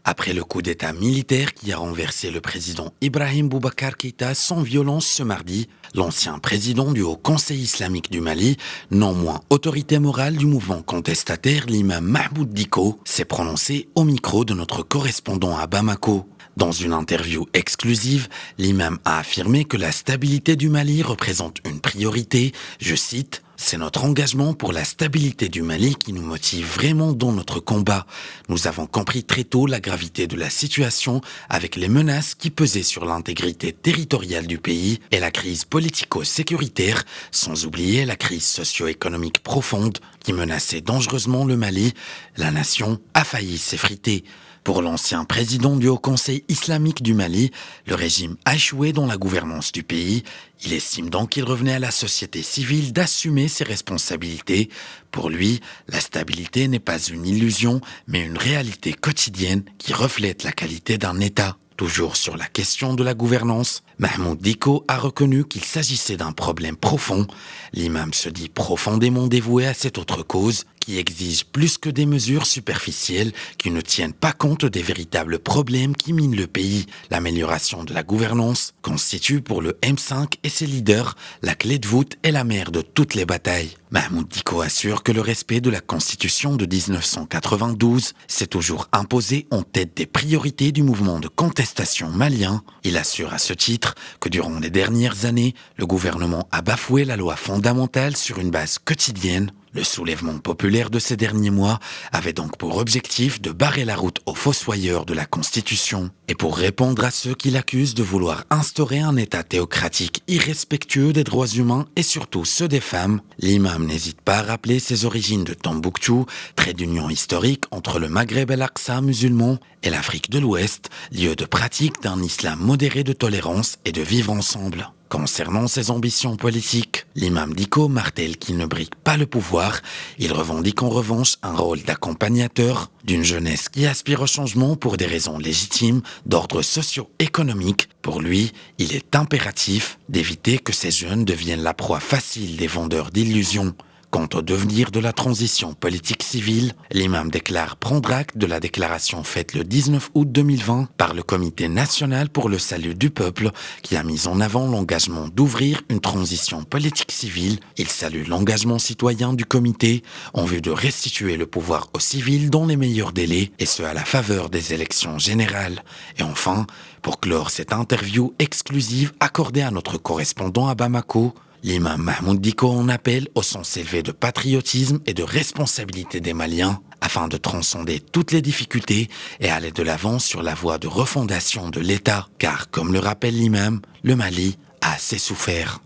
Après le coup d'État militaire qui a renversé le président Ibrahim Boubacar Keïta sans violence ce mardi, l'ancien président du Haut Conseil islamique du Mali, non moins autorité morale du mouvement contestataire, l'imam Mahmoud Dicko, s'est prononcé au micro de notre correspondant à Bamako. Dans une interview exclusive, l'imam a affirmé que la stabilité du Mali représente une priorité, je cite, « C'est notre engagement pour la stabilité du Mali qui nous motive vraiment dans notre combat. Nous avons compris très tôt la gravité de la situation avec les menaces qui pesaient sur l'intégrité territoriale du pays et la crise politico-sécuritaire, sans oublier la crise socio-économique profonde qui menaçait dangereusement le Mali. La nation a failli s'effriter. » Pour l'ancien président du Haut Conseil islamique du Mali, le régime a échoué dans la gouvernance du pays. Il estime donc qu'il revenait à la société civile d'assumer ses responsabilités. Pour lui, la stabilité n'est pas une illusion, mais une réalité quotidienne qui reflète la qualité d'un État. Toujours sur la question de la gouvernance, Mahmoud Dicko a reconnu qu'il s'agissait d'un problème profond. L'imam se dit profondément dévoué à cette autre cause qui exige plus que des mesures superficielles qui ne tiennent pas compte des véritables problèmes qui minent le pays. L'amélioration de la gouvernance constitue pour le M5 et ses leaders la clé de voûte et la mère de toutes les batailles. Mahmoud Dicko assure que le respect de la Constitution de 1992 s'est toujours imposé en tête des priorités du mouvement de contestation malien. Il assure à ce titre que durant les dernières années, le gouvernement a bafoué la loi fondamentale sur une base quotidienne. Le soulèvement populaire de ces derniers mois avait donc pour objectif de barrer la route aux fossoyeurs de la Constitution. Et pour répondre à ceux qui l'accusent de vouloir instaurer un État théocratique irrespectueux des droits humains et surtout ceux des femmes, l'imam n'hésite pas à rappeler ses origines de Tombouctou, trait d'union historique entre le Maghreb el-Aqsa musulman et l'Afrique de l'Ouest, lieu de pratique d'un islam modéré de tolérance et de vivre ensemble. Concernant ses ambitions politiques, l'imam Dicko martèle qu'il ne brigue pas le pouvoir. Il revendique en revanche un rôle d'accompagnateur d'une jeunesse qui aspire au changement pour des raisons légitimes d'ordre socio-économique. Pour lui, il est impératif d'éviter que ces jeunes deviennent la proie facile des vendeurs d'illusions. Quant au devenir de la transition politique civile, l'imam déclare prendre acte de la déclaration faite le 19 août 2020 par le Comité national pour le salut du peuple qui a mis en avant l'engagement d'ouvrir une transition politique civile. Il salue l'engagement citoyen du comité en vue de restituer le pouvoir aux civils dans les meilleurs délais et ce à la faveur des élections générales. Et enfin, pour clore cette interview exclusive accordée à notre correspondant à Bamako, l'imam Mahmoud Dicko en appelle au sens élevé de patriotisme et de responsabilité des Maliens afin de transcender toutes les difficultés et aller de l'avant sur la voie de refondation de l'État. Car, comme le rappelle l'imam, le Mali a assez souffert.